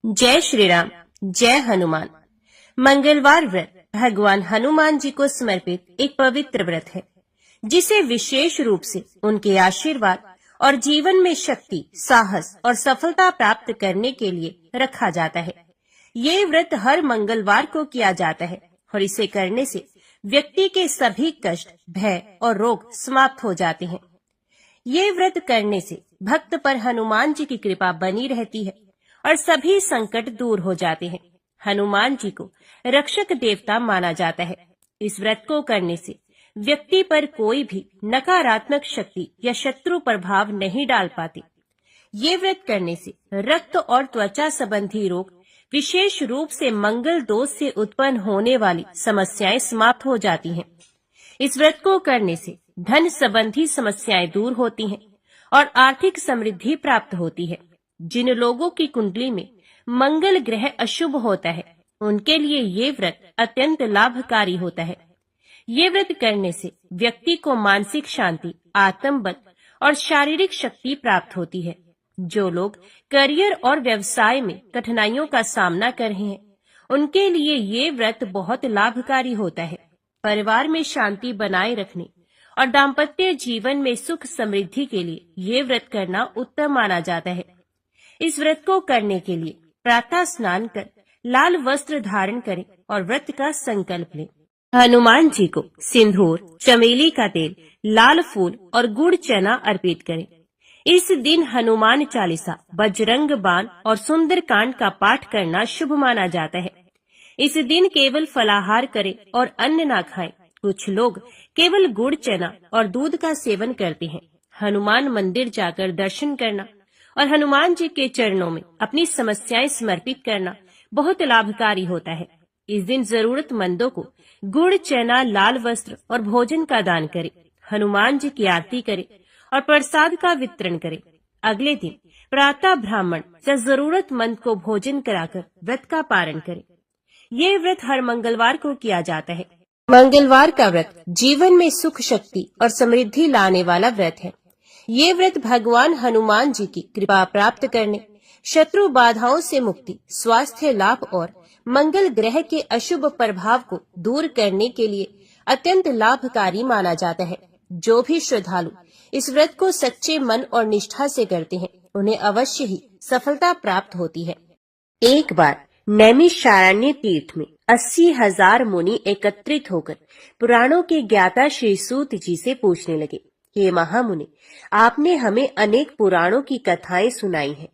जय श्री राम। जय हनुमान। मंगलवार व्रत भगवान हनुमान जी को समर्पित एक पवित्र व्रत है, जिसे विशेष रूप से उनके आशीर्वाद और जीवन में शक्ति, साहस और सफलता प्राप्त करने के लिए रखा जाता है। ये व्रत हर मंगलवार को किया जाता है और इसे करने से व्यक्ति के सभी कष्ट, भय और रोग समाप्त हो जाते हैं। ये व्रत करने से भक्त पर हनुमान जी की कृपा बनी रहती है और सभी संकट दूर हो जाते हैं। हनुमान जी को रक्षक देवता माना जाता है। इस व्रत को करने से व्यक्ति पर कोई भी नकारात्मक शक्ति या शत्रु प्रभाव नहीं डाल पाती। ये व्रत करने से रक्त और त्वचा संबंधी रोग, विशेष रूप से मंगल दोष से उत्पन्न होने वाली समस्याएं समाप्त हो जाती हैं। इस व्रत को करने से धन संबंधी समस्याएं दूर होती हैं और आर्थिक समृद्धि प्राप्त होती है। जिन लोगों की कुंडली में मंगल ग्रह अशुभ होता है, उनके लिए ये व्रत अत्यंत लाभकारी होता है। ये व्रत करने से व्यक्ति को मानसिक शांति, आत्मबल और शारीरिक शक्ति प्राप्त होती है। जो लोग करियर और व्यवसाय में कठिनाइयों का सामना कर रहे हैं, उनके लिए ये व्रत बहुत लाभकारी होता है। परिवार में शांति बनाए रखने और दाम्पत्य जीवन में सुख समृद्धि के लिए ये व्रत करना उत्तम माना जाता है। इस व्रत को करने के लिए प्रातः स्नान कर लाल वस्त्र धारण करें और व्रत का संकल्प लें। हनुमान जी को सिंदूर, चमेली का तेल, लाल फूल और गुड़ चना अर्पित करें। इस दिन हनुमान चालीसा, बजरंग बाण और सुंदरकांड का पाठ करना शुभ माना जाता है। इस दिन केवल फलाहार करें और अन्न ना खाएं। कुछ लोग केवल गुड़ चना और दूध का सेवन करते हैं। हनुमान मंदिर जाकर दर्शन करना और हनुमान जी के चरणों में अपनी समस्याएं समर्पित करना बहुत लाभकारी होता है। इस दिन जरूरतमंदों को गुड़ चना, लाल वस्त्र और भोजन का दान करें। हनुमान जी की आरती करें और प्रसाद का वितरण करें। अगले दिन प्रातः ब्राह्मण या जरूरतमंद को भोजन कराकर व्रत का पारण करें। ये व्रत हर मंगलवार को किया जाता है। मंगलवार का व्रत जीवन में सुख, शक्ति और समृद्धि लाने वाला व्रत है। ये व्रत भगवान हनुमान जी की कृपा प्राप्त करने, शत्रु बाधाओं से मुक्ति, स्वास्थ्य लाभ और मंगल ग्रह के अशुभ प्रभाव को दूर करने के लिए अत्यंत लाभकारी माना जाता है। जो भी श्रद्धालु इस व्रत को सच्चे मन और निष्ठा से करते हैं, उन्हें अवश्य ही सफलता प्राप्त होती है। एक बार नैमिषारण्य तीर्थ में 80,000 मुनि एकत्रित होकर पुराणों के ज्ञाता श्री सूत जी से पूछने लगे, हे महामुनि, आपने हमें अनेक पुराणों की कथाएं सुनाई हैं।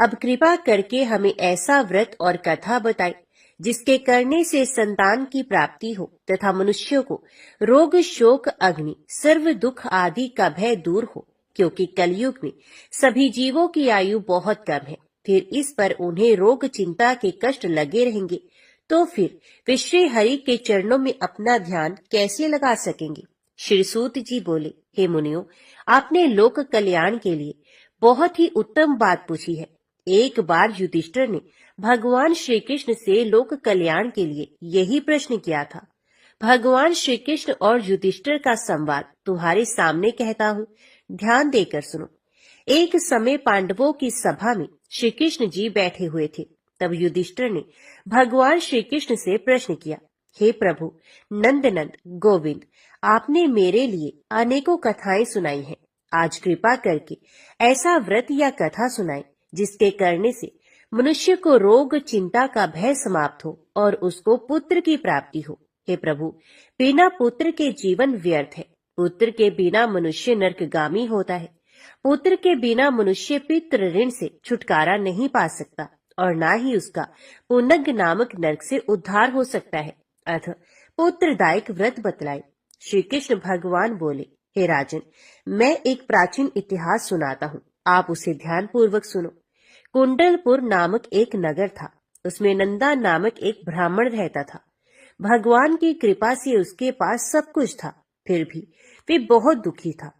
अब कृपा करके हमें ऐसा व्रत और कथा बताएं जिसके करने से संतान की प्राप्ति हो तथा मनुष्यों को रोग, शोक, अग्नि, सर्व दुख आदि का भय दूर हो, क्योंकि कलयुग में सभी जीवों की आयु बहुत कम है। फिर इस पर उन्हें रोग, चिंता के कष्ट लगे रहेंगे, तो फिर वे श्री हरि के चरणों में अपना ध्यान कैसे लगा सकेंगे। श्री सूत जी बोले, हे मुनियों, आपने लोक कल्याण के लिए बहुत ही उत्तम बात पूछी है। एक बार युधिष्ठिर ने भगवान श्री कृष्ण से लोक कल्याण के लिए यही प्रश्न किया था। भगवान श्री कृष्ण और युधिष्ठिर का संवाद तुम्हारे सामने कहता हूँ, ध्यान देकर सुनो। एक समय पांडवों की सभा में श्री कृष्ण जी बैठे हुए थे। तब युधिष्ठिर ने भगवान श्री कृष्ण से प्रश्न किया, हे प्रभु नंदनंद गोविंद, आपने मेरे लिए अनेकों कथाएं सुनाई हैं। आज कृपा करके ऐसा व्रत या कथा सुनाएं जिसके करने से मनुष्य को रोग, चिंता का भय समाप्त हो और उसको पुत्र की प्राप्ति हो। हे प्रभु, बिना पुत्र के जीवन व्यर्थ है। पुत्र के बिना मनुष्य नरकगामी होता है। पुत्र के बिना मनुष्य पितृ ऋण से छुटकारा नहीं पा सकता और न ही उसका पुनग नामक नरक से उद्धार हो सकता है। अतः पुत्रदायक व्रत बतलाए। श्री कृष्ण भगवान बोले, हे राजन, मैं एक प्राचीन इतिहास सुनाता हूँ, आप उसे ध्यान पूर्वक सुनो। कुंडलपुर नामक एक नगर था। उसमें नंदा नामक एक ब्राह्मण रहता था। भगवान की कृपा से उसके पास सब कुछ था, फिर भी वे बहुत दुखी था।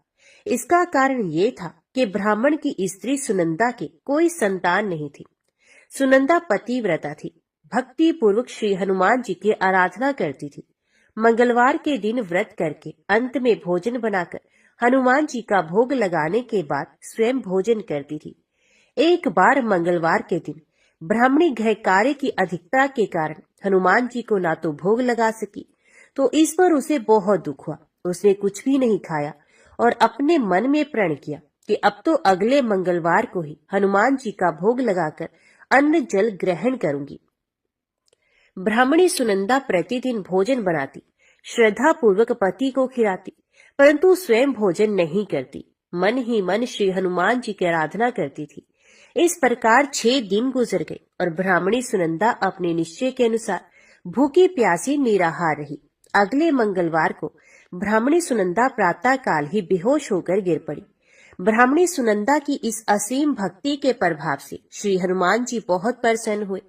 इसका कारण ये था कि ब्राह्मण की स्त्री सुनंदा के कोई संतान नहीं थी। सुनंदा पतिव्रता थी, भक्ति पूर्वक श्री हनुमान जी की आराधना करती थी। मंगलवार के दिन व्रत करके अंत में भोजन बनाकर हनुमान जी का भोग लगाने के बाद स्वयं भोजन करती थी। एक बार मंगलवार के दिन ब्राह्मणी गृह कार्य की अधिकता के कारण हनुमान जी को ना तो भोग लगा सकी, तो इस पर उसे बहुत दुख हुआ। उसने कुछ भी नहीं खाया और अपने मन में प्रण किया कि अब तो अगले मंगलवार को ही हनुमान जी का भोग लगाकर अन्न जल ग्रहण करूंगी। ब्राह्मणी सुनंदा प्रतिदिन भोजन बनाती, श्रद्धा पूर्वक पति को खिलाती, परंतु स्वयं भोजन नहीं करती। मन ही मन श्री हनुमान जी की आराधना करती थी। इस प्रकार 6 दिन गुजर गए और ब्राह्मणी सुनंदा अपने निश्चय के अनुसार भूखी प्यासी निराहार रही। अगले मंगलवार को ब्राह्मणी सुनंदा प्रातः काल ही बेहोश होकर गिर पड़ी। ब्राह्मणी सुनंदा की इस असीम भक्ति के प्रभाव से श्री हनुमान जी बहुत प्रसन्न हुए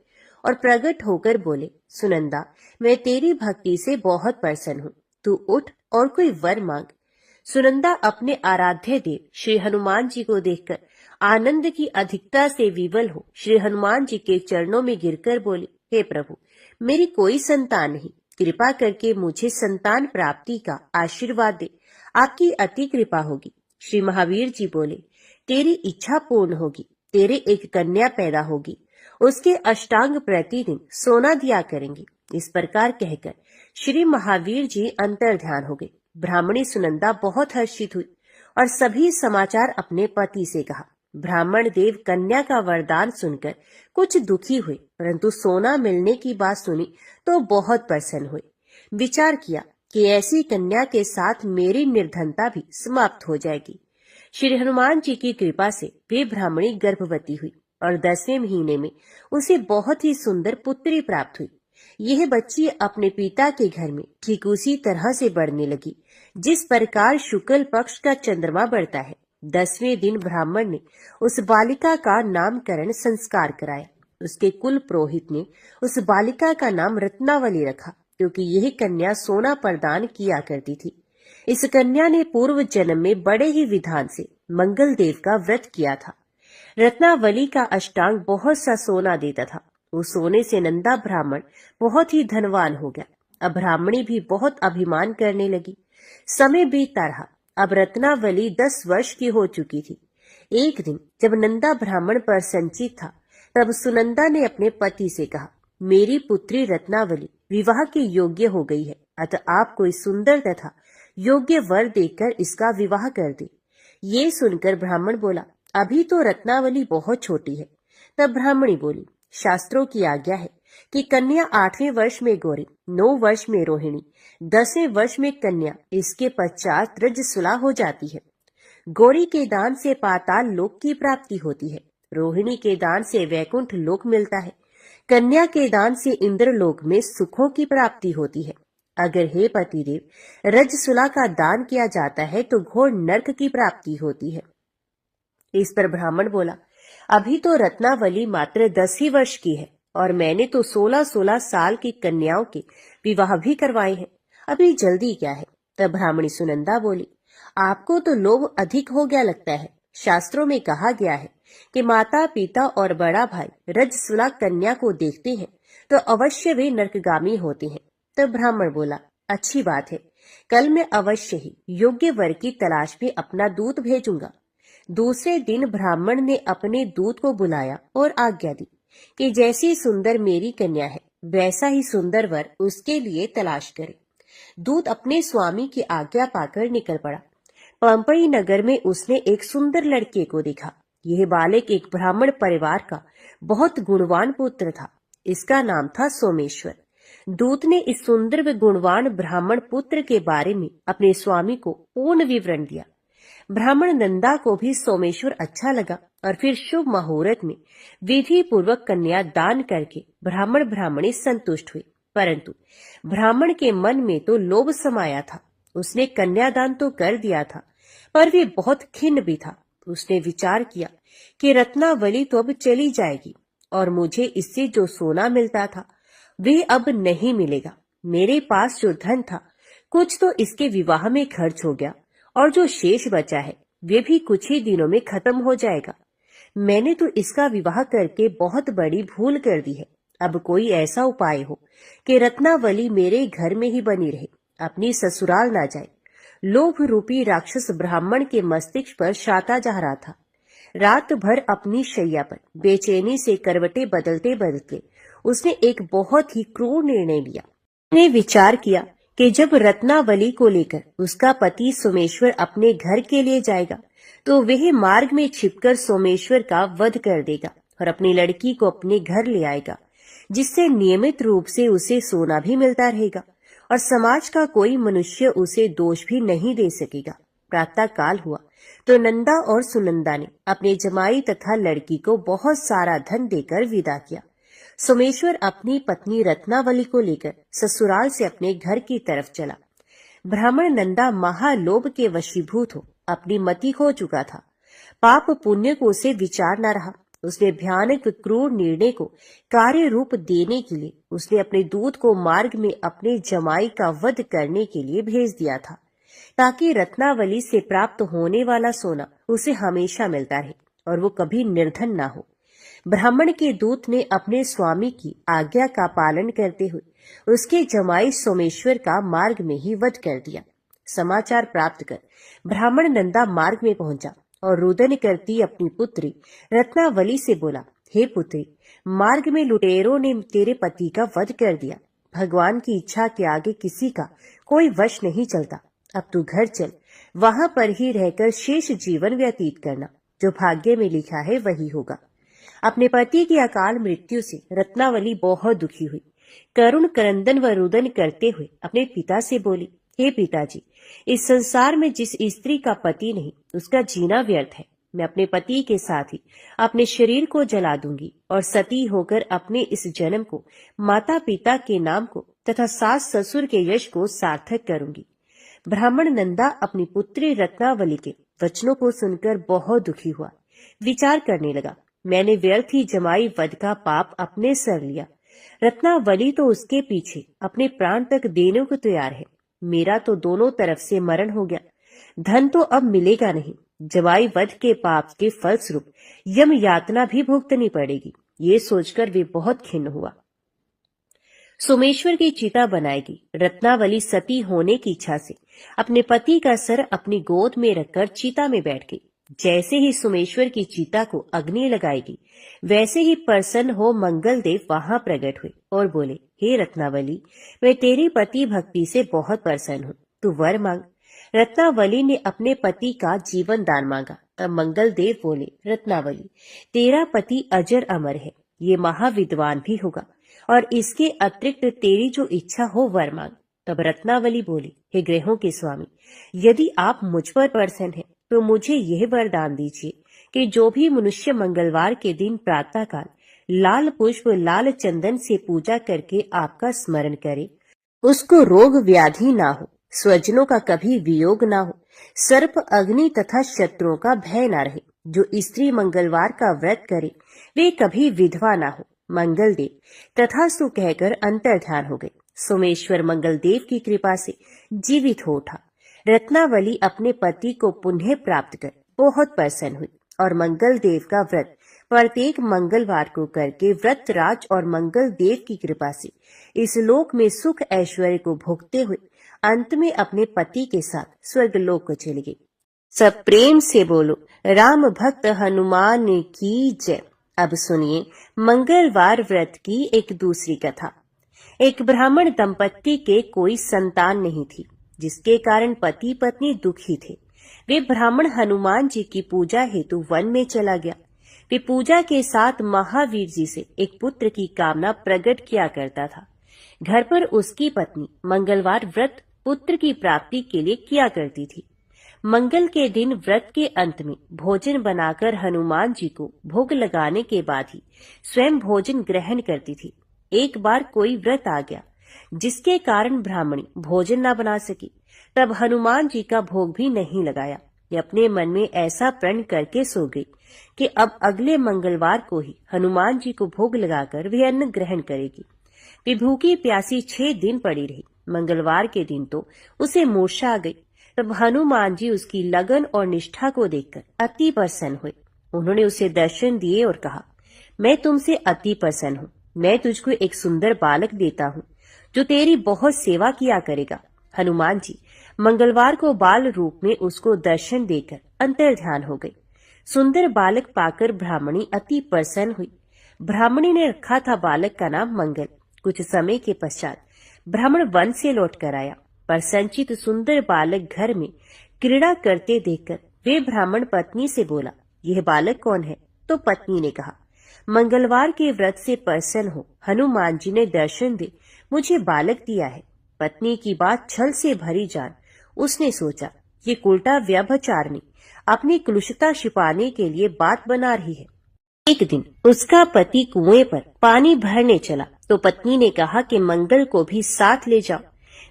और प्रकट होकर बोले, सुनंदा, मैं तेरी भक्ति से बहुत प्रसन्न हूँ, तू उठ और कोई वर मांग। सुनंदा अपने आराध्य देव श्री हनुमान जी को देखकर आनंद की अधिकता से विवल हो श्री हनुमान जी के चरणों में गिरकर बोली, हे प्रभु, मेरी कोई संतान नहीं, कृपा करके मुझे संतान प्राप्ति का आशीर्वाद दे, आपकी अति कृपा होगी। श्री महावीर जी बोले, तेरी इच्छा पूर्ण होगी, तेरे एक कन्या पैदा होगी, उसके अष्टांग प्रतिदिन सोना दिया करेंगे। इस प्रकार कहकर श्री महावीर जी अंतर ध्यान हो गए। ब्राह्मणी सुनंदा बहुत हर्षित हुई और सभी समाचार अपने पति से कहा। ब्राह्मण देव कन्या का वरदान सुनकर कुछ दुखी हुए, परंतु सोना मिलने की बात सुनी तो बहुत प्रसन्न हुए। विचार किया कि ऐसी कन्या के साथ मेरी निर्धनता भी समाप्त हो जाएगी। श्री हनुमान जी की कृपा से वे ब्राह्मणी गर्भवती हुई और 10वें महीने में उसे बहुत ही सुंदर पुत्री प्राप्त हुई। यह बच्ची अपने पिता के घर में ठीक उसी तरह से बढ़ने लगी जिस प्रकार शुक्ल पक्ष का चंद्रमा बढ़ता है। 10वें दिन ब्राह्मण ने उस बालिका का नामकरण संस्कार कराया। उसके कुल पुरोहित ने उस बालिका का नाम रत्नावली रखा, क्योंकि यह कन्या सोना प्रदान किया करती थी। इस कन्या ने पूर्व जन्म में बड़े ही विधान से मंगल देव का व्रत किया था। रत्नावली का अष्टांग बहुत सा सोना देता था। उस सोने से नंदा ब्राह्मण बहुत ही धनवान हो गया। अब ब्राह्मणी भी बहुत अभिमान करने लगी। समय बीतता रहा। अब रत्नावली 10 वर्ष की हो चुकी थी। एक दिन जब नंदा ब्राह्मण पर संचित था, तब सुनंदा ने अपने पति से कहा, मेरी पुत्री रत्नावली विवाह के योग्य हो गई है, अतः आप कोई सुंदर तथा योग्य वर देकर इसका विवाह कर दे। ये सुनकर ब्राह्मण बोला, अभी तो रत्नावली बहुत छोटी है। तब ब्राह्मणी बोली, शास्त्रों की आज्ञा है कि कन्या 8वें वर्ष में गौरी, 9 वर्ष में रोहिणी, 10वें वर्ष में कन्या, इसके पश्चात रजस्वला हो जाती है। गौरी के दान से पाताल लोक की प्राप्ति होती है, रोहिणी के दान से वैकुंठ लोक मिलता है, कन्या के दान से इंद्र लोक में सुखों की प्राप्ति होती है। अगर हे पतिदेव रजस्वला का दान किया जाता है तो घोर नरक की प्राप्ति होती है। इस पर ब्राह्मण बोला, अभी तो रत्नावली मात्र 10 ही वर्ष की है और मैंने तो 16-16 साल की कन्याओं के विवाह भी करवाए हैं, अभी जल्दी क्या है। तब ब्राह्मणी सुनंदा बोली, आपको तो लोभ अधिक हो गया लगता है। शास्त्रों में कहा गया है कि माता पिता और बड़ा भाई रजस्वला कन्या को देखते हैं तो अवश्य वे नरकगामी होते हैं। तब ब्राह्मण बोला, अच्छी बात है, कल मैं अवश्य ही योग्य वर की तलाश में अपना दूत भेजूंगा। दूसरे दिन ब्राह्मण ने अपने दूत को बुलाया और आज्ञा दी कि जैसी सुंदर मेरी कन्या है वैसा ही सुंदर वर उसके लिए तलाश करे। दूत अपने स्वामी की आज्ञा पाकर निकल पड़ा। पंपई नगर में उसने एक सुंदर लड़के को देखा। यह बालक एक ब्राह्मण परिवार का बहुत गुणवान पुत्र था। इसका नाम था सोमेश्वर। दूत ने इस सुंदर व गुणवान ब्राह्मण पुत्र के बारे में अपने स्वामी को पूर्ण विवरण दिया। ब्राह्मण नंदा को भी सोमेश्वर अच्छा लगा और फिर शुभ मुहूर्त में विधि पूर्वक कन्या दान करके ब्राह्मण ब्राह्मणी संतुष्ट हुए। परंतु ब्राह्मण के मन में तो लोभ समाया था। उसने कन्यादान तो कर दिया था, पर वे बहुत खिन्न भी था। उसने विचार किया कि रत्नावली तो अब चली जाएगी और मुझे इससे जो सोना मिलता था वे अब नहीं मिलेगा। मेरे पास जो धन था कुछ तो इसके विवाह में खर्च हो गया और जो शेष बचा है वे भी कुछ ही दिनों में खत्म हो जाएगा। मैंने तो इसका विवाह करके बहुत बड़ी भूल कर दी है। अब कोई ऐसा उपाय हो कि रत्नावली मेरे घर में ही बनी रहे, अपनी ससुराल ना जाए। लोभ रूपी राक्षस ब्राह्मण के मस्तिष्क पर शाता जा रहा था। रात भर अपनी शैया पर बेचैनी से करवटें बदलते बदलते उसने एक बहुत ही क्रूर निर्णय लिया। उसने विचार किया कि जब रत्नावली को लेकर उसका पति सोमेश्वर अपने घर के लिए जाएगा तो वह मार्ग में छिपकर सोमेश्वर का वध कर देगा और अपनी लड़की को अपने घर ले आएगा, जिससे नियमित रूप से उसे सोना भी मिलता रहेगा और समाज का कोई मनुष्य उसे दोष भी नहीं दे सकेगा। प्रातः काल हुआ तो नंदा और सुनंदा ने अपने जमाई तथा लड़की को बहुत सारा धन देकर विदा किया। सोमेश्वर अपनी पत्नी रत्नावली को लेकर ससुराल से अपने घर की तरफ चला। ब्राह्मण नंदा महालोभ के वशीभूत हो अपनी मति खो चुका था। पाप पुण्य को उसे विचार न रहा। उसने भयानक क्रूर निर्णय को कार्य रूप देने के लिए उसने अपने दूत को मार्ग में अपने जमाई का वध करने के लिए भेज दिया था, ताकि रत्नावली से प्राप्त होने वाला सोना उसे हमेशा मिलता रहे और वो कभी निर्धन ना हो। ब्राह्मण के दूत ने अपने स्वामी की आज्ञा का पालन करते हुए उसके जमाई सोमेश्वर का मार्ग में ही वध कर दिया। समाचार प्राप्त कर ब्राह्मण नंदा मार्ग में पहुंचा और रुदन करती अपनी पुत्री रत्नावली से बोला, हे पुत्री, मार्ग में लुटेरों ने तेरे पति का वध कर दिया। भगवान की इच्छा के आगे किसी का कोई वश नहीं चलता। अब तू घर चल, वहां पर ही रहकर शेष जीवन व्यतीत करना। जो भाग्य में लिखा है वही होगा। अपने पति की अकाल मृत्यु से रत्नावली बहुत दुखी हुई। करुण क्रंदन व रुदन करते हुए अपने पिता से बोली, हे पिताजी, इस संसार में जिस स्त्री का पति नहीं उसका जीना व्यर्थ है। मैं अपने पति के साथ ही अपने शरीर को जला दूंगी और सती होकर अपने इस जन्म को माता पिता के नाम को तथा सास ससुर के यश को सार्थक करूंगी। ब्राह्मण नंदा अपनी पुत्री रत्नावली के वचनों को सुनकर बहुत दुखी हुआ। विचार करने लगा, मैंने व्यर्थ ही जमाई वध का पाप अपने सर लिया। रत्नावली तो उसके पीछे अपने प्राण तक देने को तैयार है। मेरा तो दोनों तरफ से मरण हो गया। धन तो अब मिलेगा नहीं। जमाई वध के पाप के फलस्वरूप यम यातना भी भुगतनी पड़ेगी। ये सोचकर वे बहुत खिन्न हुआ। सोमेश्वर की चिता बनाएगी। रत्नावली सती होने की इच्छा से अपने पति का सर अपनी गोद में रखकर चिता में बैठ गई। जैसे ही सोमेश्वर की चिता को अग्नि लगाएगी, वैसे ही प्रसन्न हो मंगल देव वहां प्रकट हुए और बोले, हे रत्नावली, मैं तेरी पति भक्ति से बहुत प्रसन्न हूँ, तू वर मांग। रत्नावली ने अपने पति का जीवन दान मांगा। तब मंगल देव बोले, रत्नावली, तेरा पति अजर अमर है, ये महाविद्वान भी होगा और इसके अतिरिक्त तेरी जो इच्छा हो वर मांग। तब रत्नावली बोली, हे ग्रहों के स्वामी, यदि आप मुझ पर प्रसन्न हैं तो मुझे यह वरदान दीजिए कि जो भी मनुष्य मंगलवार के दिन प्रातःकाल लाल पुष्प लाल चंदन से पूजा करके आपका स्मरण करे, उसको रोग व्याधि ना हो, स्वजनों का कभी वियोग ना हो, सर्प अग्नि तथा शत्रुओं का भय ना रहे। जो स्त्री मंगलवार का व्रत करे वे कभी विधवा ना हो। मंगल देव तथास्तु कहकर अंतर्ध्यान हो गए। सोमेश्वर मंगल देव की कृपा से जीवित हो उठा। रत्नावली अपने पति को पुनः प्राप्त कर बहुत प्रसन्न हुई और मंगल देव का व्रत प्रत्येक मंगलवार को करके व्रतराज और मंगल देव की कृपा से इस लोक में सुख ऐश्वर्य को भोगते हुए अंत में अपने पति के साथ स्वर्गलोक को चली गई। सब प्रेम से बोलो, राम भक्त हनुमान की जय। अब सुनिए मंगलवार व्रत की एक दूसरी कथा। एक ब्राह्मण दंपत्ति के कोई संतान नहीं थी, जिसके कारण पति पत्नी दुखी थे। वे ब्राह्मण हनुमान जी की पूजा हेतु वन में चला गया। वे पूजा के साथ महावीर जी से एक पुत्र की कामना प्रकट किया करता था। घर पर उसकी पत्नी मंगलवार व्रत पुत्र की प्राप्ति के लिए किया करती थी। मंगल के दिन व्रत के अंत में भोजन बनाकर हनुमान जी को भोग लगाने के बाद ही स्वयं भोजन ग्रहण करती थी। एक बार कोई व्रत आ गया जिसके कारण ब्राह्मणी भोजन न बना सकी। तब हनुमान जी का भोग भी नहीं लगाया। ये अपने मन में ऐसा प्रण करके सो गई कि अब अगले मंगलवार को ही हनुमान जी को भोग लगाकर वे अन्न ग्रहण करेगी। वे भूखी प्यासी 6 दिन पड़ी रही। मंगलवार के दिन तो उसे मूर्छा आ गई। तब हनुमान जी उसकी लगन और निष्ठा को देखकर अति प्रसन्न हुए। उन्होंने उसे दर्शन दिए और कहा, मैं तुमसे अति प्रसन्न हूँ। मैं तुझको एक सुंदर बालक देता हूँ जो तेरी बहुत सेवा किया करेगा। हनुमान जी मंगलवार को बाल रूप में उसको दर्शन देकर अंतर्ध्यान हो गए। सुंदर बालक पाकर ब्राह्मणी अति प्रसन्न हुई। ब्राह्मणी ने रखा था बालक का नाम मंगल। कुछ समय के पश्चात ब्राह्मण वन से लौट कर आया, पर संचित सुंदर बालक घर में क्रीड़ा करते देखकर वे ब्राह्मण पत्नी से बोला, यह बालक कौन है? तो पत्नी ने कहा, मंगलवार के व्रत से प्रसन्न हो, हनुमान जी ने दर्शन दे मुझे बालक दिया है। पत्नी की बात छल से भरी जान उसने सोचा, ये उल्टा व्यभिचारिणी अपनी क्लुषता छिपाने के लिए बात बना रही है। एक दिन उसका पति कुएं पर पानी भरने चला तो पत्नी ने कहा कि मंगल को भी साथ ले जाओ।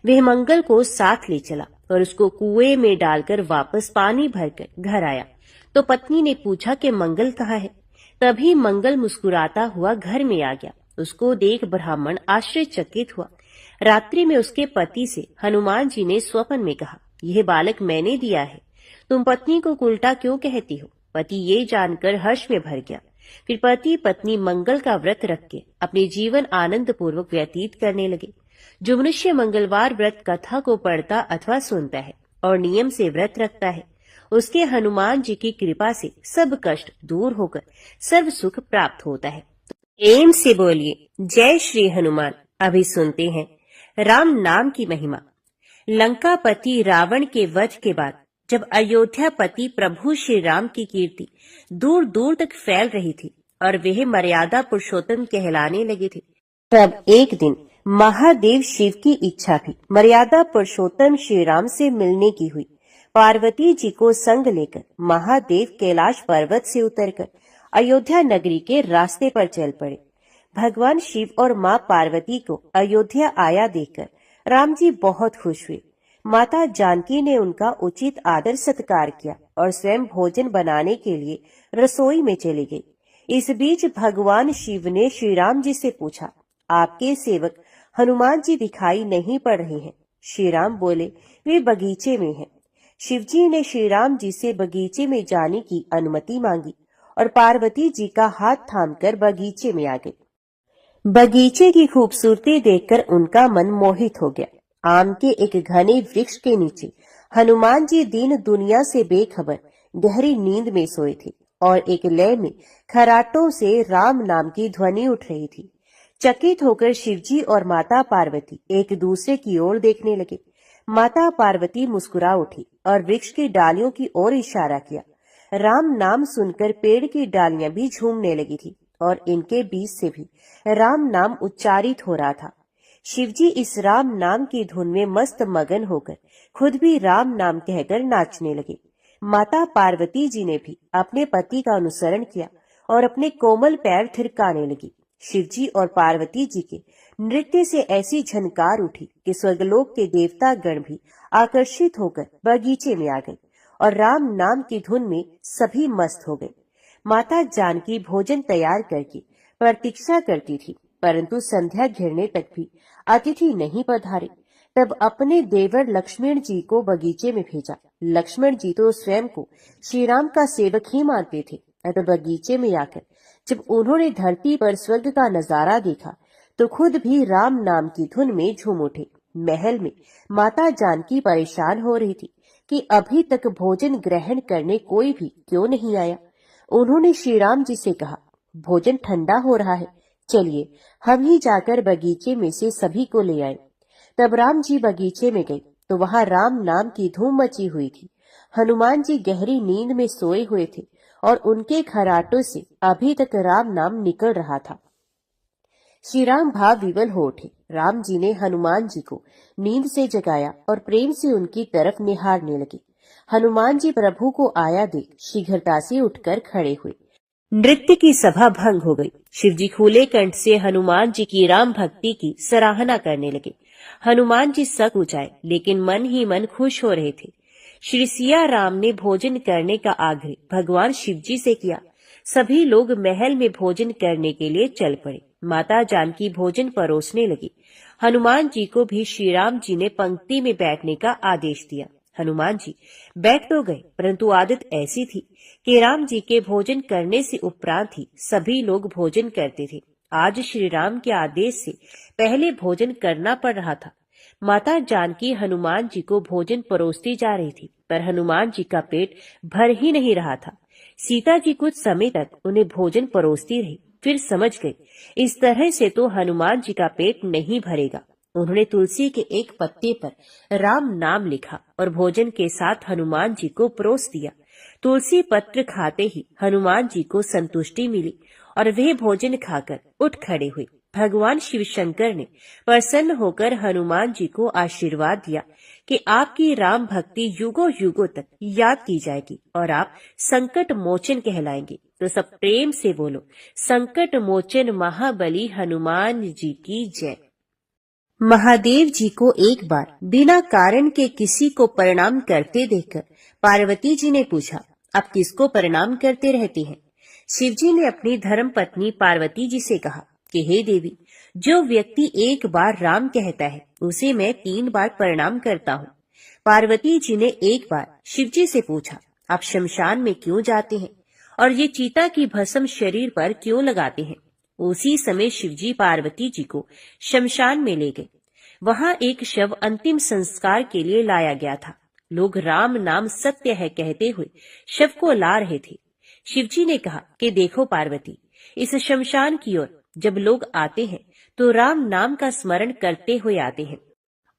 वह मंगल को साथ ले चला और उसको कुएं में डालकर वापस पानी भरकर घर आया। तो पत्नी ने पूछा कि मंगल कहाँ है? तभी मंगल मुस्कुराता हुआ घर में आ गया। उसको देख ब्राह्मण आश्चर्यचकित हुआ। रात्रि में उसके पति से हनुमान जी ने स्वप्न में कहा, यह बालक मैंने दिया है, तुम पत्नी को उल्टा क्यों कहती हो? पति ये जानकर हर्ष में भर गया। फिर पति पत्नी मंगल का व्रत रख के अपने जीवन आनंद पूर्वक व्यतीत करने लगे। जो मनुष्य मंगलवार व्रत कथा को पढ़ता अथवा सुनता है और नियम से व्रत रखता है, उसके हनुमान जी की कृपा से सब कष्ट दूर होकर सर्व सुख प्राप्त होता है। प्रेम से बोलिए जय श्री हनुमान। अभी सुनते हैं राम नाम की महिमा। लंकापति रावण के वध के बाद जब अयोध्यापति प्रभु श्री राम की कीर्ति दूर दूर तक फैल रही थी और वह मर्यादा पुरुषोत्तम कहलाने लगे थे, तब एक दिन महादेव शिव की इच्छा भी मर्यादा पुरुषोत्तम श्री राम से मिलने की हुई। पार्वती जी को संग लेकर महादेव कैलाश पर्वत से उतरकर अयोध्या नगरी के रास्ते पर चल पड़े। भगवान शिव और माँ पार्वती को अयोध्या आया देखकर राम जी बहुत खुश हुए। माता जानकी ने उनका उचित आदर सत्कार किया और स्वयं भोजन बनाने के लिए रसोई में चली गई। इस बीच भगवान शिव ने श्री राम जी से पूछा, आपके सेवक हनुमान जी दिखाई नहीं पड़ रहे हैं? श्री राम बोले, वे बगीचे में हैं। शिव जी ने श्री राम जी से बगीचे में जाने की अनुमति मांगी और पार्वती जी का हाथ थामकर बगीचे में आ गई। बगीचे की खूबसूरती देखकर उनका मन मोहित हो गया। आम के एक घने वृक्ष के नीचे हनुमान जी दीन दुनिया से बेखबर गहरी नींद में सोए थे और एक लय में खराटों से राम नाम की ध्वनि उठ रही थी। चकित होकर शिवजी और माता पार्वती एक दूसरे की ओर देखने लगे। माता पार्वती मुस्कुरा उठी और वृक्ष की डालियों की ओर इशारा किया। राम नाम सुनकर पेड़ की डालियां भी झूमने लगी थी और इनके बीच से भी राम नाम उच्चारित हो रहा था। शिवजी इस राम नाम की धुन में मस्त मगन होकर खुद भी राम नाम कहकर नाचने लगे। माता पार्वती जी ने भी अपने पति का अनुसरण किया और अपने कोमल पैर थिरकाने लगी। शिवजी और पार्वती जी के नृत्य से ऐसी झनकार उठी कि स्वर्गलोक के देवता गण भी आकर्षित होकर बगीचे में आ गए और राम नाम की धुन में सभी मस्त हो गए। माता जानकी भोजन तैयार करके प्रतीक्षा करती थी, परंतु संध्या घिरने तक भी अतिथि नहीं पधारे। तब अपने देवर लक्ष्मण जी को बगीचे में भेजा। लक्ष्मण जी तो स्वयं को श्री राम का सेवक ही मानते थे, अतः बगीचे में आकर जब उन्होंने धरती पर स्वर्ग का नजारा देखा तो खुद भी राम नाम की धुन में झूम उठे। महल में माता जानकी परेशान हो रही थी कि अभी तक भोजन ग्रहण करने कोई भी क्यों नहीं आया। उन्होंने श्री राम जी से कहा, भोजन ठंडा हो रहा है, चलिए हम ही जाकर बगीचे में से सभी को ले आए। तब राम जी बगीचे में गए तो वहां राम नाम की धूम मची हुई थी। हनुमान जी गहरी नींद में सोए हुए थे और उनके खराटों से अभी तक राम नाम निकल रहा था। श्री राम भाव विवल हो उठे। राम जी ने हनुमान जी को नींद से जगाया और प्रेम से उनकी तरफ निहारने लगे। हनुमान जी प्रभु को आया देख शीघ्रता से उठकर खड़े हुए। नृत्य की सभा भंग हो गई। शिवजी खुले कंठ से हनुमान जी की राम भक्ति की सराहना करने लगे। हनुमान जी सक उचाए, लेकिन मन ही मन खुश हो रहे थे। श्री सिया राम ने भोजन करने का आग्रह भगवान शिवजी से किया। सभी लोग महल में भोजन करने के लिए चल पड़े। माता जानकी भोजन परोसने लगी। हनुमान जी को भी श्री राम जी ने पंक्ति में बैठने का आदेश दिया। हनुमान जी बैठ तो गए, परंतु आदत ऐसी थी कि राम जी के भोजन करने से उपरांत ही सभी लोग भोजन करते थे। आज श्री राम के आदेश से पहले भोजन करना पड़ रहा था। माता जानकी हनुमान जी को भोजन परोसती जा रही थी, पर हनुमान जी का पेट भर ही नहीं रहा था। सीता जी कुछ समय तक उन्हें भोजन परोसती रही, फिर समझ गई इस तरह से तो हनुमान जी का पेट नहीं भरेगा। उन्होंने तुलसी के एक पत्ते पर राम नाम लिखा और भोजन के साथ हनुमान जी को परोस दिया। तुलसी पत्र खाते ही हनुमान जी को संतुष्टि मिली और वे भोजन खाकर उठ खड़े हुए। भगवान शिव शंकर ने प्रसन्न होकर हनुमान जी को आशीर्वाद दिया कि आपकी राम भक्ति युगों युगों तक याद की जाएगी और आप संकट मोचन कहलाएंगे। तो सब प्रेम से बोलो, संकट मोचन महाबली हनुमान जी की जय। महादेव जी को एक बार बिना कारण के किसी को प्रणाम करते देखकर पार्वती जी ने पूछा, आप किसको प्रणाम करते रहती हैं? शिव जी ने अपनी धर्म पत्नी पार्वती जी से कहा कि हे देवी, जो व्यक्ति एक बार राम कहता है उसे मैं 3 बार प्रणाम करता हूँ। पार्वती जी ने एक बार शिव जी से पूछा, आप शमशान में क्यों जाते हैं और ये चीता की भस्म शरीर पर क्यों लगाते हैं? उसी समय शिवजी पार्वती जी को शमशान में ले गए। वहां एक शव अंतिम संस्कार के लिए लाया गया था। लोग राम नाम सत्य है कहते हुए शव को ला रहे थे। शिवजी ने कहा कि देखो पार्वती, इस शमशान की ओर जब लोग आते हैं तो राम नाम का स्मरण करते हुए आते हैं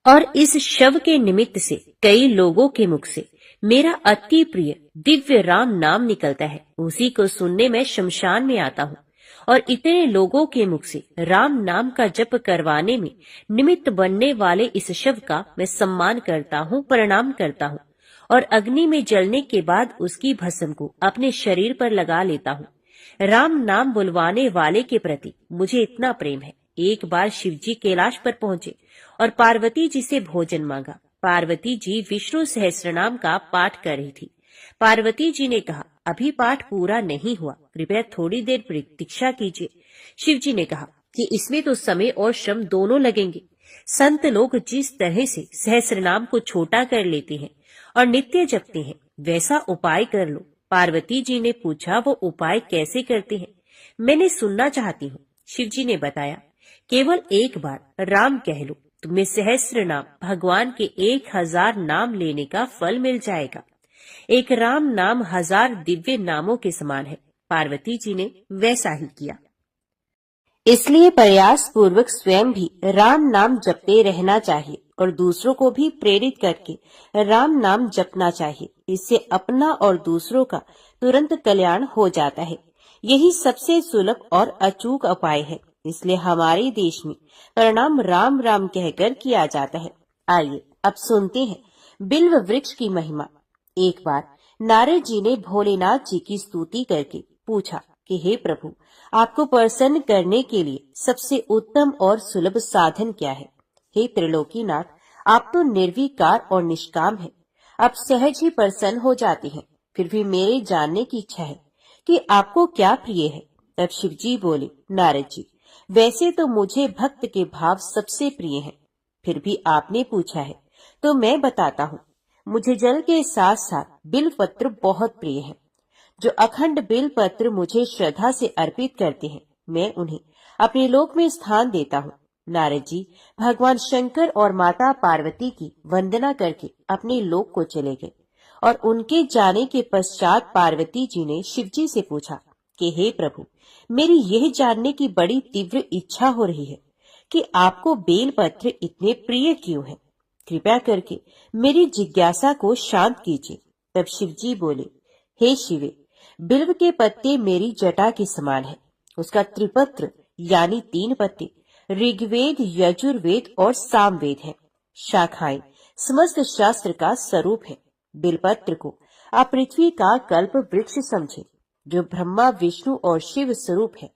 और इस शव के निमित्त से कई लोगों के मुख से मेरा अति प्रिय दिव्य राम नाम निकलता है। उसी को सुनने में शमशान में आता हूँ और इतने लोगों के मुख से राम नाम का जप करवाने में निमित्त बनने वाले इस शव का मैं सम्मान करता हूँ, प्रणाम करता हूँ और अग्नि में जलने के बाद उसकी भस्म को अपने शरीर पर लगा लेता हूँ। राम नाम बुलवाने वाले के प्रति मुझे इतना प्रेम है। एक बार शिवजी कैलाश पर पहुंचे और पार्वती जी से भोजन मांगा। पार्वती जी विष्णु सहस्त्रनाम का पाठ कर रही थी। पार्वती जी ने कहा, अभी पाठ पूरा नहीं हुआ, कृपया थोड़ी देर प्रतीक्षा कीजिए। शिवजी ने कहा कि इसमें तो समय और श्रम दोनों लगेंगे। संत लोग जिस तरह से सहस्त्रनाम को छोटा कर लेते हैं और नित्य जपते हैं, वैसा उपाय कर लो। पार्वती जी ने पूछा, वो उपाय कैसे करते हैं? मैंने सुनना चाहती हूँ। शिवजी ने बताया, केवल एक बार राम कह लो, तुम्हें सहस्त्र नाम भगवान के 1000 नाम लेने का फल मिल जाएगा। एक राम नाम 1000 दिव्य नामों के समान है। पार्वती जी ने वैसा ही किया। इसलिए प्रयास पूर्वक स्वयं भी राम नाम जपते रहना चाहिए और दूसरों को भी प्रेरित करके राम नाम जपना चाहिए। इससे अपना और दूसरों का तुरंत कल्याण हो जाता है। यही सबसे सुलभ और अचूक उपाय है। इसलिए हमारे देश में प्रणाम राम राम कहकर किया जाता है। आइए अब सुनते हैं बिल्व वृक्ष की महिमा। एक बार नारद जी ने भोलेनाथ जी की स्तुति करके पूछा कि हे प्रभु, आपको प्रसन्न करने के लिए सबसे उत्तम और सुलभ साधन क्या है? हे त्रिलोकीनाथ, आप तो निर्विकार और निष्काम हैं। आप सहज ही प्रसन्न हो जाते हैं। फिर भी मेरे जानने की इच्छा है कि आपको क्या प्रिय है। तब शिवजी बोले, नारद जी, वैसे तो मुझे भक्त के भाव सबसे प्रिय हैं। फिर भी आपने पूछा है तो मैं बताता हूँ। मुझे जल के साथ साथ बिल पत्र बहुत प्रिय है। जो अखंड बिल पत्र मुझे श्रद्धा से अर्पित करते हैं, मैं उन्हें अपने लोक में स्थान देता हूँ। नारद जी भगवान शंकर और माता पार्वती की वंदना करके अपने लोक को चले गए और उनके जाने के पश्चात पार्वती जी ने शिवजी से पूछा कि हे प्रभु, मेरी यह जानने की बड़ी तीव्र इच्छा हो रही है कि आपको बेल पत्र इतने प्रिय क्यों है। कृपया करके मेरी जिज्ञासा को शांत कीजिए। तब शिवजी बोले, हे शिवे, बिल्व के पत्ते मेरी जटा के समान है। उसका त्रिपत्र यानी 3 पत्ते ऋग्वेद, यजुर्वेद और सामवेद है। शाखाएं समस्त शास्त्र का स्वरूप है। बिलपत्र को आप पृथ्वी का कल्प वृक्ष समझे, जो ब्रह्मा, विष्णु और शिव स्वरूप है।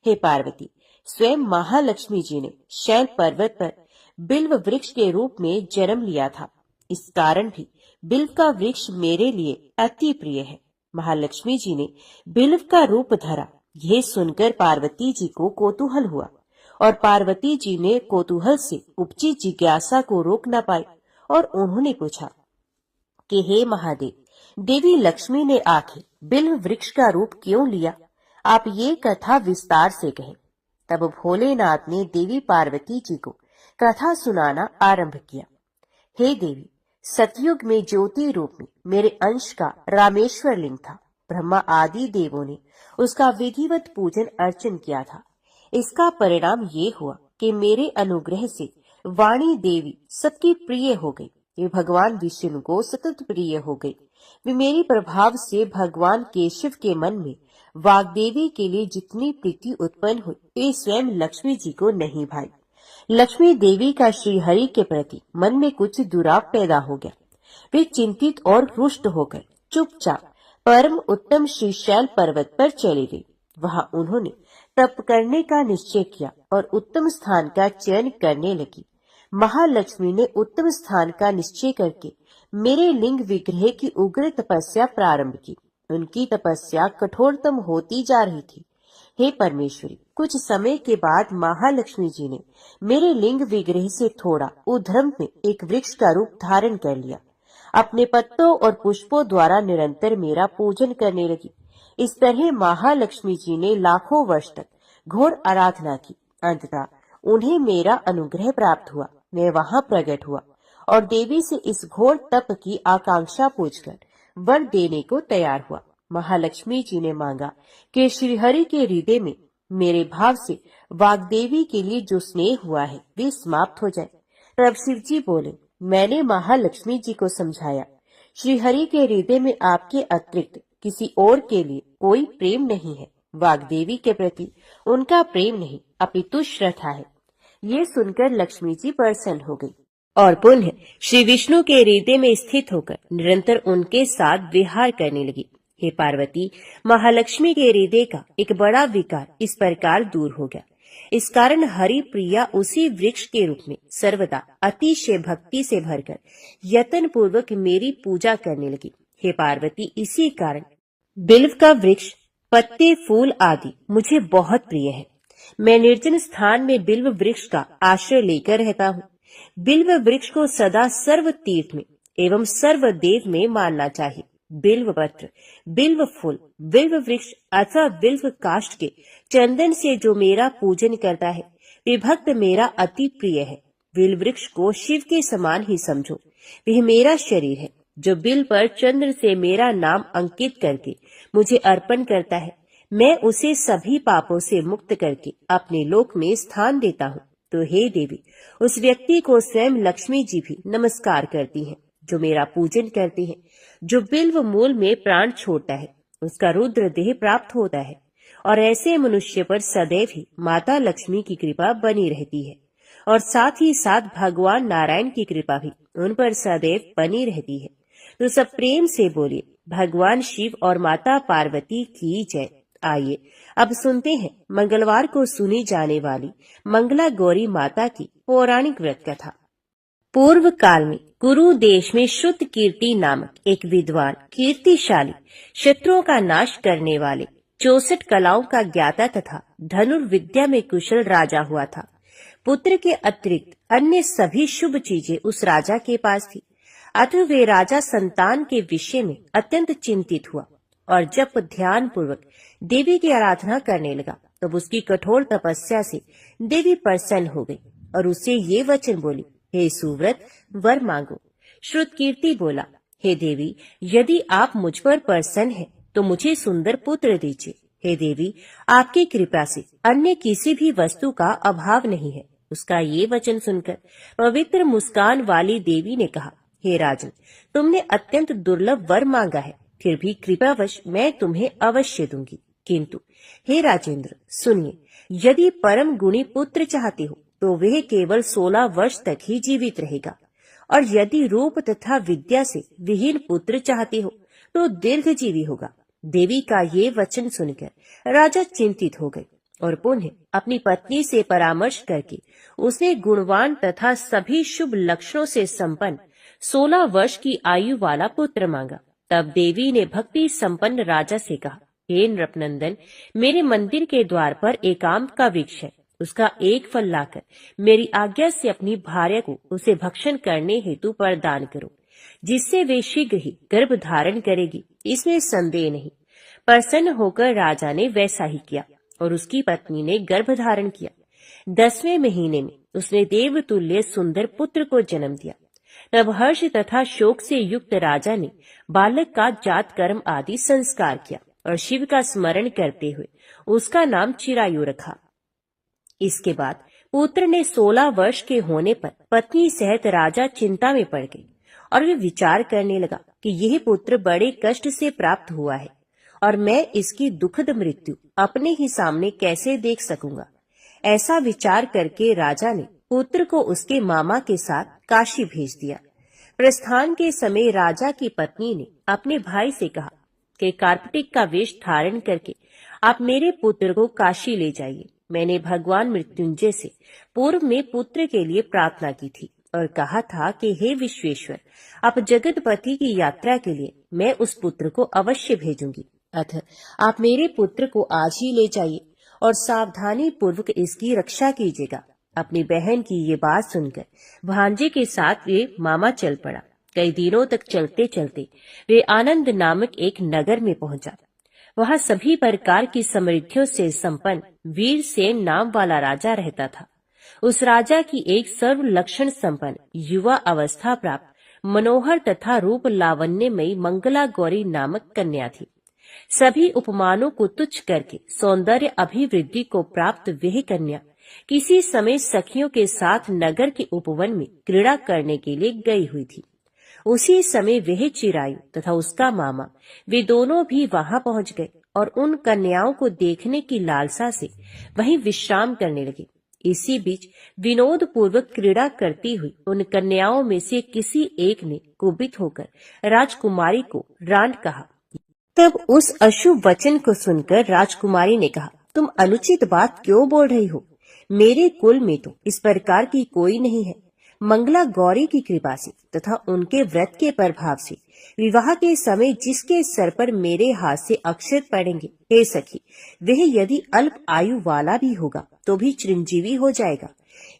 हे पार्वती, स्वयं महालक्ष्मी जी ने शैल पर्वत पर बिल्व वृक्ष के रूप में जन्म लिया था। इस कारण भी बिल्व का वृक्ष मेरे लिए अति प्रिय है। महालक्ष्मी जी ने बिल्व का रूप धरा। यह सुनकर पार्वती जी को कौतूहल हुआ और पार्वती जी ने कौतूहल से उपजी जिज्ञासा को रोक न पाई और उन्होंने पूछा कि हे महादेव, देवी लक्ष्मी ने आखिर बिल्व वृक्ष का रूप क्यों लिया? आप ये कथा विस्तार से कहें। तब भोलेनाथ ने देवी पार्वती जी को कथा सुनाना आरंभ किया। हे देवी, सतयुग में ज्योति रूप में मेरे अंश का रामेश्वर लिंग था। ब्रह्मा आदि देवों ने उसका विधिवत पूजन अर्चन किया था। इसका परिणाम ये हुआ कि मेरे अनुग्रह से वाणी देवी सबकी प्रिय हो गई। वे भगवान विष्णु को सतत प्रिय हो गई। वे मेरे प्रभाव से भगवान केशव के मन में वाग्देवी के लिए जितनी प्रीति उत्पन्न हुई, वे स्वयं लक्ष्मी जी को नहीं भाई। लक्ष्मी देवी का श्री हरि के प्रति मन में कुछ दुराव पैदा हो गया। वे चिंतित और रुष्ट होकर चुपचाप परम उत्तम श्रीशैल पर्वत पर चली गई। वहां उन्होंने तप करने का निश्चय किया और उत्तम स्थान का चयन करने लगी। महालक्ष्मी ने उत्तम स्थान का निश्चय करके मेरे लिंग विग्रह की उग्र तपस्या प्रारंभ की। उनकी तपस्या कठोरतम होती जा रही थी। हे परमेश्वरी, कुछ समय के बाद महालक्ष्मी जी ने मेरे लिंग विग्रह से थोड़ा उधर्म में एक वृक्ष का रूप धारण कर लिया। अपने पत्तों और पुष्पों द्वारा निरंतर मेरा पूजन करने लगी। इस तरह महालक्ष्मी जी ने लाखों वर्ष तक घोर आराधना की। अंततः उन्हें मेरा अनुग्रह प्राप्त हुआ। मैं वहां प्रकट हुआ और देवी से इस घोर तप की आकांक्षा पूछकर वर देने को तैयार हुआ। महालक्ष्मी जी ने मांगा कि श्रीहरि के हृदय में मेरे भाव से वाग्देवी के लिए जो स्नेह हुआ है वे समाप्त हो जाए। तब शिव जी बोले, मैंने महालक्ष्मी जी को समझाया, श्रीहरि के हृदय में आपके अतिरिक्त किसी और के लिए कोई प्रेम नहीं है। वाग्देवी के प्रति उनका प्रेम नहीं अपितु श्रद्धा है। ये सुनकर लक्ष्मी जी प्रसन्न हो गई और पुनः श्री विष्णु के हृदय में स्थित होकर निरंतर उनके साथ विहार करने लगी। हे पार्वती, महालक्ष्मी के हृदय का एक बड़ा विकार इस प्रकार दूर हो गया। इस कारण हरि प्रिया उसी वृक्ष के रूप में सर्वदा अतिशय भक्ति से भरकर यत्न पूर्वक मेरी पूजा करने लगी। हे पार्वती, इसी कारण बिल्व का वृक्ष, पत्ते, फूल आदि मुझे बहुत प्रिय है। मैं निर्जन स्थान में बिल्व वृक्ष का आश्रय लेकर रहता हूँ। बिल्व वृक्ष को सदा सर्व तीर्थ में एवं सर्व देव में मानना चाहिए। बिल्व पत्र, बिल्व फूल, बिल्व वृक्ष अथवा बिल्व काष्ठ के चंदन से जो मेरा पूजन करता है वे भक्त मेरा अति प्रिय है। बिल्व वृक्ष को शिव के समान ही समझो। वह मेरा शरीर है। जो बिल पर चंद्र से मेरा नाम अंकित करके मुझे अर्पण करता है, मैं उसे सभी पापों से मुक्त करके अपने लोक में स्थान देता हूँ। तो हे देवी, उस व्यक्ति को स्वयं लक्ष्मी जी भी नमस्कार करती हैं जो मेरा पूजन करते हैं। जो बिल्व मूल में प्राण छोड़ता है उसका रुद्र देह प्राप्त होता है और ऐसे मनुष्य पर सदैव ही माता लक्ष्मी की कृपा बनी रहती है और साथ ही साथ भगवान नारायण की कृपा भी उन पर सदैव बनी रहती है। तो सब प्रेम से बोलिए, भगवान शिव और माता पार्वती की जय। आइए अब सुनते हैं मंगलवार को सुनी जाने वाली मंगला गौरी माता की पौराणिक व्रत कथा। पूर्व काल में कुरु देश में शुद्ध कीर्ति नामक एक विद्वान, कीर्तिशाली, शत्रुओं का नाश करने वाले, 64 कलाओं का ज्ञाता तथा धनुर्विद्या में कुशल राजा हुआ था। पुत्र के अतिरिक्त अन्य सभी शुभ चीजें उस राजा के पास थी। अतः वे राजा संतान के विषय में अत्यंत चिंतित हुआ और जब ध्यान पूर्वक देवी की आराधना करने लगा तब उसकी कठोर तपस्या से देवी प्रसन्न हो गई और उसे ये वचन बोली, हे सुव्रत, वर मांगो। श्रुतकीर्ति बोला, हे देवी, यदि आप मुझ पर प्रसन्न हैं तो मुझे सुंदर पुत्र दीजिए। हे देवी, आपकी कृपा से अन्य किसी भी वस्तु का अभाव नहीं है। उसका ये वचन सुनकर पवित्र मुस्कान वाली देवी ने कहा, हे राजन, तुमने अत्यंत दुर्लभ वर मांगा है, फिर भी कृपावश मैं तुम्हें अवश्य दूंगी। किंतु हे राजेंद्र, सुनिए, यदि परम गुणी पुत्र चाहते हो तो वह केवल 16 वर्ष तक ही जीवित रहेगा और यदि रूप तथा विद्या से विहीन पुत्र चाहते हो तो दीर्घजीवी होगा। देवी का ये वचन सुनकर राजा चिंतित हो गए और पुनः अपनी पत्नी से परामर्श करके उसने गुणवान तथा सभी शुभ लक्षणों से संपन्न 16 वर्ष की आयु वाला पुत्र मांगा। तब देवी ने भक्ति संपन्न राजा से कहा, हे नृपनंदन, मेरे मंदिर के द्वार पर एक आम का वृक्ष है। उसका एक फल लाकर मेरी आज्ञा से अपनी भार्या को उसे भक्षण करने हेतु प्रदान करो, जिससे वे शीघ्र ही गर्भ धारण करेगी, इसमें संदेह नहीं। प्रसन्न होकर राजा ने वैसा ही किया और उसकी पत्नी ने गर्भ धारण किया। 10वें महीने में उसने देवतुल्य सुंदर पुत्र को जन्म दिया। तब हर्ष तथा शोक से युक्त राजा ने बालक का जात कर्म आदि संस्कार किया और शिव का स्मरण करते हुए उसका नाम चिरायु रखा। इसके बाद पुत्र ने 16 वर्ष के होने पर पत्नी सहित राजा चिंता में पड़ गए और वे विचार करने लगा कि यह पुत्र बड़े कष्ट से प्राप्त हुआ है और मैं इसकी दुखद मृत्यु अपने ही सामने कैसे देख सकूंगा। ऐसा विचार करके राजा ने पुत्र को उसके मामा के साथ काशी भेज दिया। प्रस्थान के समय राजा की पत्नी ने अपने भाई से कहा कि कार्पटिक का वेश धारण करके आप मेरे पुत्र को काशी ले जाइए। मैंने भगवान मृत्युंजय से पूर्व में पुत्र के लिए प्रार्थना की थी और कहा था कि हे विश्वेश्वर, आप जगतपति की यात्रा के लिए मैं उस पुत्र को अवश्य भेजूंगी, अतः आप मेरे पुत्र को आज ही ले जाइए और सावधानी पूर्वक इसकी रक्षा कीजिएगा। अपनी बहन की ये बात सुनकर भांजे के साथ वे मामा चल पड़ा। कई दिनों तक चलते चलते वे आनंद नामक एक नगर में पहुंचा। वहां सभी प्रकार की समृद्धियों से संपन्न वीरसेन नाम वाला राजा रहता था। उस राजा की एक सर्व लक्षण संपन्न युवा अवस्था प्राप्त मनोहर तथा रूप लावण्यमयी मंगला गौरी नामक कन्या थी। सभी उपमानों को तुच्छ करके सौंदर्य अभिवृद्धि को प्राप्त वह कन्या किसी समय सखियों के साथ नगर के उपवन में क्रीड़ा करने के लिए गई हुई थी। उसी समय वह चिरायु तथा उसका मामा वे दोनों भी वहां पहुंच गए और उन कन्याओं को देखने की लालसा से वहीं विश्राम करने लगे। इसी बीच विनोद पूर्वक क्रीड़ा करती हुई उन कन्याओं में से किसी एक ने कुपित होकर राजकुमारी को रांड कहा। तब उस अशुभ वचन को सुनकर राजकुमारी ने कहा, तुम अनुचित बात क्यों बोल रही हो? मेरे कुल में तो इस प्रकार की कोई नहीं है। मंगला गौरी की कृपा से तथा उनके व्रत के प्रभाव से विवाह के समय जिसके सर पर मेरे हाथ से अक्षत पड़ेंगे, हे सखी, वह यदि अल्प आयु वाला भी होगा तो भी चिरंजीवी हो जाएगा।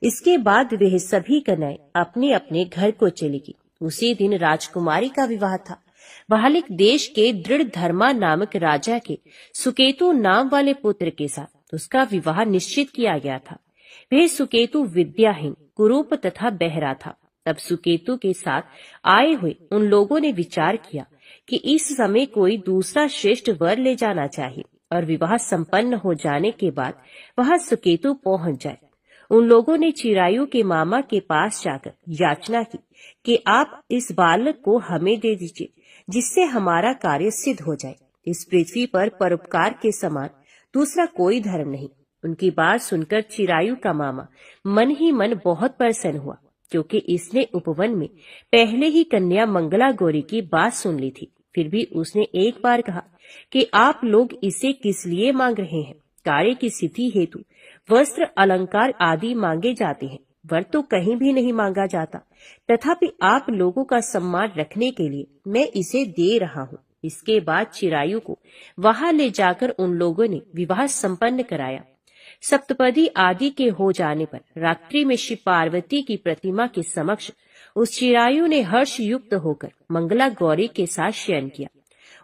इसके बाद वह सभी कन्याएं अपने अपने घर को चलेगी। उसी दिन राजकुमारी का विवाह था। बालिक देश के दृढ़ धर्मा नामक राजा के सुकेतु नाम वाले पुत्र के साथ उसका विवाह निश्चित किया गया था। वह सुकेतु विद्याहीन, कुरूप तथा बहरा था। तब सुकेतु के साथ आए हुए उन लोगों ने विचार किया कि इस समय कोई दूसरा श्रेष्ठ वर ले जाना चाहिए और विवाह संपन्न हो जाने के बाद वहां सुकेतु पहुंच जाए। उन लोगों ने चिरायु के मामा के पास जाकर याचना की कि आप इस बालक को हमें दे दीजिए, जिससे हमारा कार्य सिद्ध हो जाए। इस पृथ्वी पर परोपकार के समान दूसरा कोई धर्म नहीं। उनकी बात सुनकर चिरायु का मामा मन ही मन बहुत प्रसन्न हुआ, क्योंकि इसने उपवन में पहले ही कन्या मंगला गौरी की बात सुन ली थी। फिर भी उसने एक बार कहा कि आप लोग इसे किस लिए मांग रहे हैं? कार्य की सिद्धि हेतु वस्त्र, अलंकार आदि मांगे जाते हैं, वर तो कहीं भी नहीं मांगा जाता। तथापि आप लोगों का सम्मान रखने के लिए मैं इसे दे रहा हूँ। इसके बाद चिरायु को वहां ले जाकर उन लोगों ने विवाह संपन्न कराया। सप्तपदी आदि के हो जाने पर रात्रि में श्री पार्वती की प्रतिमा के समक्ष उस चिरायु ने हर्ष युक्त होकर मंगला गौरी के साथ शयन किया।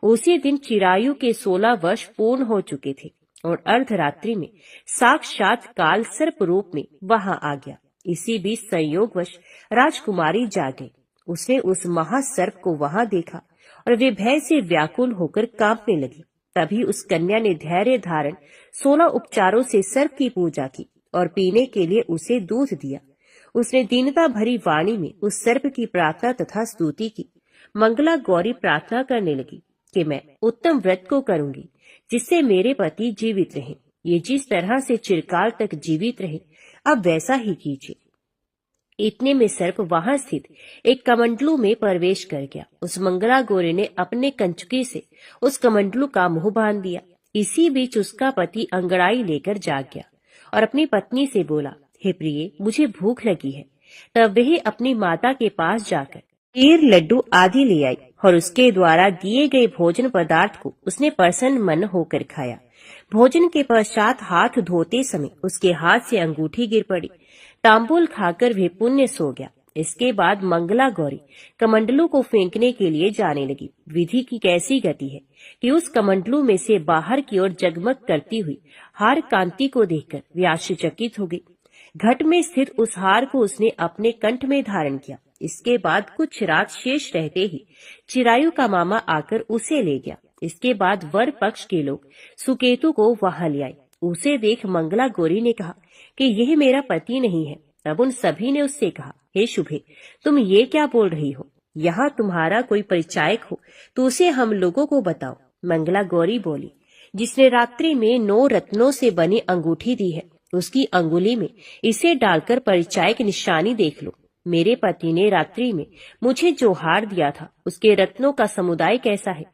उसी दिन चिरायु के 16 वर्ष पूर्ण हो चुके थे और अर्धरात्रि में साक्षात काल सर्प रूप में वहां आ गया। इसी बीच संयोगवश राजकुमारी जाग गई। उसने उस महासर्प को वहां देखा और वे भय से व्याकुल होकर कांपने लगी। तभी उस कन्या ने धैर्य धारण 16 उपचारों से सर्प की पूजा की और पीने के लिए उसे दूध दिया। उसने दीनता भरी वाणी में उस सर्प की प्रार्थना तथा स्तुति की। मंगला गौरी प्रार्थना करने लगी कि मैं उत्तम व्रत को करूंगी, जिससे मेरे पति जीवित रहें। ये जिस तरह से चिरकाल तक जीवित रहे, अब वैसा ही कीजिए। इतने में सर्प वहां स्थित एक कमंडलू में प्रवेश कर गया। उस मंगला गौरी ने अपने कंचुकी से उस कमंडलू का मुंह बांध दिया। इसी बीच उसका पति अंगड़ाई लेकर जाग गया और अपनी पत्नी से बोला, हे प्रिय, मुझे भूख लगी है। तब वह अपनी माता के पास जाकर खीर, लड्डू आदि ले आई और उसके द्वारा दिए गए भोजन पदार्थ को उसने प्रसन्न मन होकर खाया। भोजन के पश्चात हाथ धोते समय उसके हाथ से अंगूठी गिर पड़ी। तांबूल खाकर वह पुण्य सो गया। इसके बाद मंगला गौरी कमंडलू को फेंकने के लिए जाने लगी। विधि की कैसी गति है कि उस कमंडलू में से बाहर की ओर जगमग करती हुई हार कांति को देखकर वे आश्चर्यचकित हो गई। घट में स्थित उस हार को उसने अपने कंठ में धारण किया। इसके बाद कुछ रात शेष रहते ही चिरायु का मामा आकर उसे ले गया। इसके बाद वर पक्ष के लोग सुकेतु को वहां ले आए। उसे देख मंगला गौरी ने कहा कि यह मेरा पति नहीं है। तब उन सभी ने उससे कहा, हे शुभे, तुम ये क्या बोल रही हो? यहाँ तुम्हारा कोई परिचायक हो तो उसे हम लोगों को बताओ। मंगला गौरी बोली, जिसने रात्रि में 9 रत्नों से बनी अंगूठी दी है, उसकी अंगुली में इसे डालकर परिचायक निशानी देख लो। मेरे पति ने रात्रि में मुझे जो हार दिया था, उसके रत्नों का समुदाय कैसा है,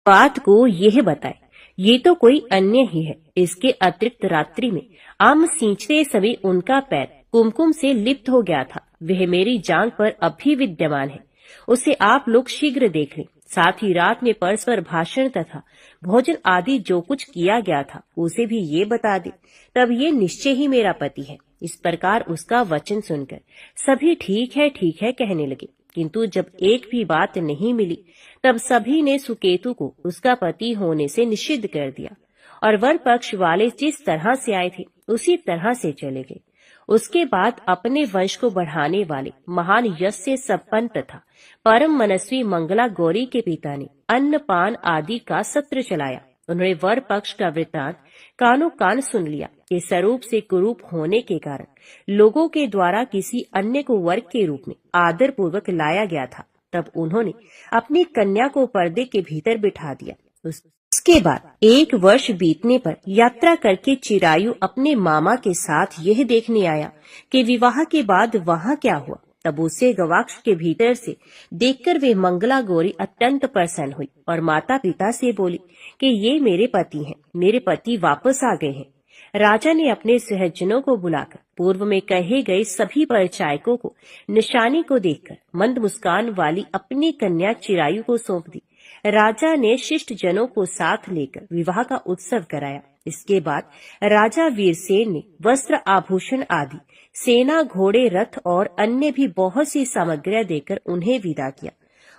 बात को यह बताए। ये तो कोई अन्य ही है। इसके अतिरिक्त रात्रि में आम सींचते समय उनका पैर कुमकुम से लिप्त हो गया था। वह मेरी जांघ पर अब भी विद्यमान है। उसे आप लोग शीघ्र देख लें। साथ ही रात में परस्पर भाषण तथा भोजन आदि जो कुछ किया गया था, उसे भी ये बता दे। तब ये निश्चय ही मेरा पति है। इस प्रकार उसका वचन सुनकर सभी ठीक है कहने लगे। किंतु जब एक भी बात नहीं मिली, तब सभी ने सुकेतु को उसका पति होने से निषिद्ध कर दिया और वर पक्ष वाले जिस तरह से आए थे उसी तरह से चले गए। उसके बाद अपने वंश को बढ़ाने वाले महान यश से संपन्न तथा परम मनस्वी मंगला गौरी के पिता ने अन्न पान आदि का सत्र चलाया। उन्होंने वर पक्ष का वृत्तांत कानों कान सुन लिया कि स्वरूप से कुरूप होने के कारण लोगों के द्वारा किसी अन्य को वर के रूप में आदर पूर्वक लाया गया था। तब उन्होंने अपनी कन्या को पर्दे के भीतर बिठा दिया। उसके बाद 1 वर्ष बीतने पर यात्रा करके चिरायु अपने मामा के साथ यह देखने आया कि विवाह के बाद वहाँ क्या हुआ। तब उसे गवाक्ष के भीतर से देखकर वे मंगला गौरी अत्यंत प्रसन्न हुई और माता पिता से बोली कि ये मेरे पति हैं, मेरे पति वापस आ गए हैं। राजा ने अपने सहजनों को बुलाकर पूर्व में कहे गए सभी परिचायकों को निशानी को देखकर मंद मुस्कान वाली अपनी कन्या चिरायु को सौंप दी। राजा ने शिष्ट जनों को साथ लेकर विवाह का उत्सव कराया। इसके बाद राजा वीरसेन ने वस्त्र आभूषण आदि सेना, घोड़े, रथ और अन्य भी बहुत सी सामग्रियां देकर उन्हें विदा किया।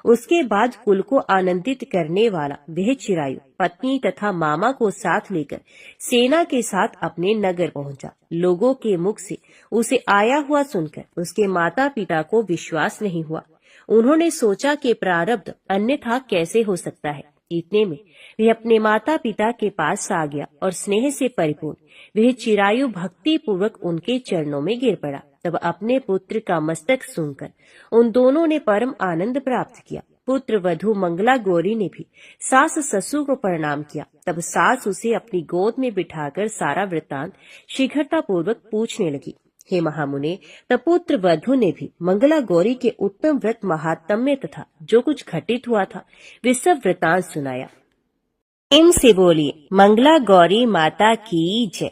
उसके बाद कुल को आनंदित करने वाला वह चिरायु पत्नी तथा मामा को साथ लेकर सेना के साथ अपने नगर पहुंचा। लोगों के मुख से उसे आया हुआ सुनकर उसके माता पिता को विश्वास नहीं हुआ। उन्होंने सोचा कि प्रारब्ध अन्यथा कैसे हो सकता है। इतने में वह अपने माता पिता के पास आ गया और स्नेह से परिपूर्ण वह चिरायु भक्ति पूर्वक उनके चरणों में गिर पड़ा। तब अपने पुत्र का मस्तक सूंघकर उन दोनों ने परम आनंद प्राप्त किया। पुत्र वधू मंगला गौरी ने भी सास ससुर को प्रणाम किया। तब सास उसे अपनी गोद में बिठाकर सारा वृत्तांत शीघ्रता पूर्वक पूछने लगी। हे महामुने, तब पुत्र वधू ने भी मंगला गौरी के उत्तम व्रत महात्म्य तथा जो कुछ घटित हुआ था वे सब वृत्तांत सुनाया। इनसे बोलिए मंगला गौरी माता की जय।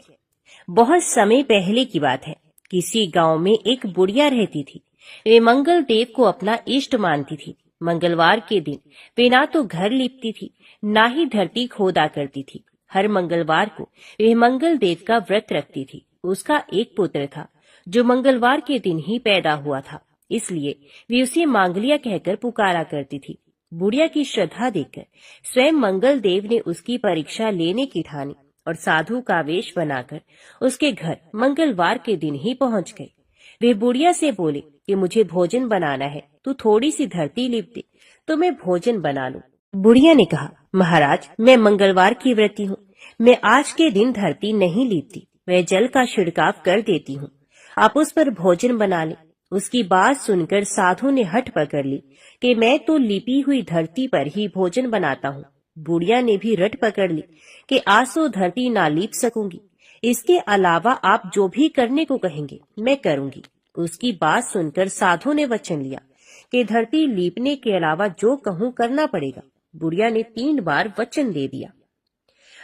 बहुत समय पहले की बात है। किसी गांव में एक बुढ़िया रहती थी। वे मंगल देव को अपना इष्ट मानती थी। मंगलवार के दिन वे ना तो घर लीपती थी, ना ही धरती खोदा करती थी। हर मंगलवार को वे मंगल देव का व्रत रखती थी। उसका एक पुत्र था जो मंगलवार के दिन ही पैदा हुआ था, इसलिए वे उसे मांगलिया कहकर पुकारा करती थी। बुढ़िया की श्रद्धा देखकर स्वयं मंगल देव ने उसकी परीक्षा लेने की ठानी और साधु का वेश बनाकर उसके घर मंगलवार के दिन ही पहुंच गए। वे बुढ़िया से बोले कि मुझे भोजन बनाना है, तू थोड़ी सी धरती लीप दे तो मैं भोजन बना लूं। बुढ़िया ने कहा, महाराज, मैं मंगलवार की व्रती हूँ, मैं आज के दिन धरती नहीं लीपती, मैं जल का छिड़काव कर देती हूँ, आप उस पर भोजन बना लें। उसकी बात सुनकर साधु ने हठ पकड़ ली कि मैं तो लिपी हुई धरती पर ही भोजन बनाता हूँ। बुढ़िया ने भी रट पकड़ ली कि आज तो धरती ना लीप सकूंगी, इसके अलावा आप जो भी करने को कहेंगे मैं करूंगी। उसकी बात सुनकर साधु ने वचन लिया कि धरती लीपने के अलावा जो कहूँ करना पड़ेगा। बुढ़िया ने 3 बार वचन दे दिया।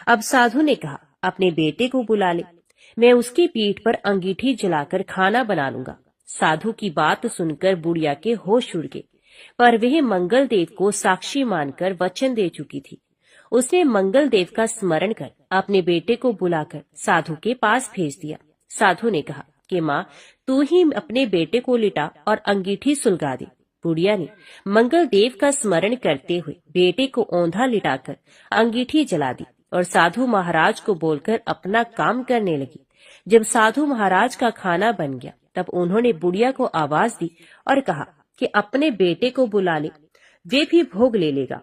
अब साधु ने कहा, अपने बेटे को बुला ले, मैं उसकी पीठ पर अंगीठी जलाकर खाना बना लूंगा। साधु की बात सुनकर बुढ़िया के होश उड़ गए, पर वह मंगल देव को साक्षी मानकर वचन दे चुकी थी। उसने मंगल देव का स्मरण कर अपने बेटे को बुलाकर साधु के पास भेज दिया। साधु ने कहा कि माँ, तू ही अपने बेटे को लिटा और अंगीठी सुलगा दे। बुढ़िया ने मंगल देव का स्मरण करते हुए बेटे को औंधा लिटाकर अंगीठी जला दी और साधु महाराज को बोलकर अपना काम करने लगी। जब साधु महाराज का खाना बन गया, तब उन्होंने बुढ़िया को आवाज दी और कहा कि अपने बेटे को बुला ले, वे भी भोग ले लेगा।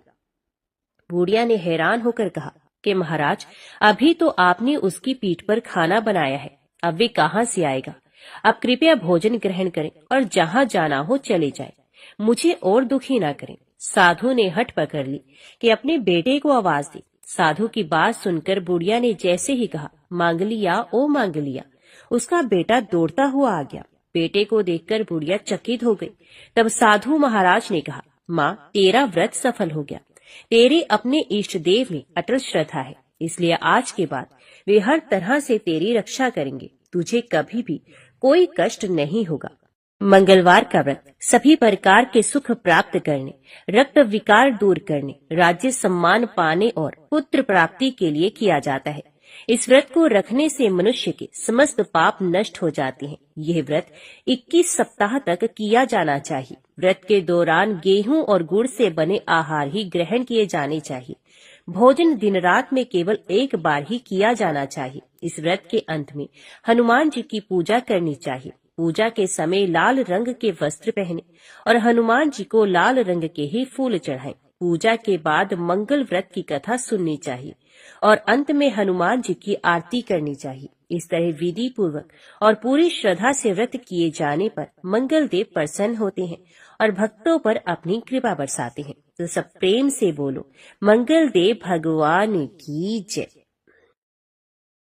बुढ़िया ने हैरान होकर कहा कि महाराज, अभी तो आपने उसकी पीठ पर खाना बनाया है, अब वे कहाँ से आएगा। आप कृपया भोजन ग्रहण करें और जहाँ जाना हो चले जाएं, मुझे और दुखी ना करें। साधु ने हट पकड़ ली कि अपने बेटे को आवाज दी। साधु की बात सुनकर बुढ़िया ने जैसे ही कहा, मांग लिया ओ मांग लिया, उसका बेटा दौड़ता हुआ आ गया। बेटे को देखकर बुढ़िया चकित हो गई। तब साधु महाराज ने कहा, माँ, तेरा व्रत सफल हो गया। तेरे अपने इष्ट देव में अटल श्रद्धा है, इसलिए आज के बाद वे हर तरह से तेरी रक्षा करेंगे। तुझे कभी भी कोई कष्ट नहीं होगा। मंगलवार का व्रत सभी प्रकार के सुख प्राप्त करने, रक्त विकार दूर करने, राज्य सम्मान पाने और पुत्र प्राप्ति के लिए किया जाता है। इस व्रत को रखने से मनुष्य के समस्त पाप नष्ट हो जाते हैं। यह व्रत 21 सप्ताह तक किया जाना चाहिए। व्रत के दौरान गेहूं और गुड़ से बने आहार ही ग्रहण किए जाने चाहिए। भोजन दिन रात में केवल एक बार ही किया जाना चाहिए। इस व्रत के अंत में हनुमान जी की पूजा करनी चाहिए। पूजा के समय लाल रंग के वस्त्र पहने और हनुमान जी को लाल रंग के ही फूल चढ़ाएं। पूजा के बाद मंगल व्रत की कथा सुननी चाहिए और अंत में हनुमान जी की आरती करनी चाहिए। इस तरह विधि पूर्वक और पूरी श्रद्धा से व्रत किए जाने पर मंगल देव प्रसन्न होते हैं और भक्तों पर अपनी कृपा बरसाते हैं। तो सब प्रेम से बोलो, मंगल देव भगवान की जय।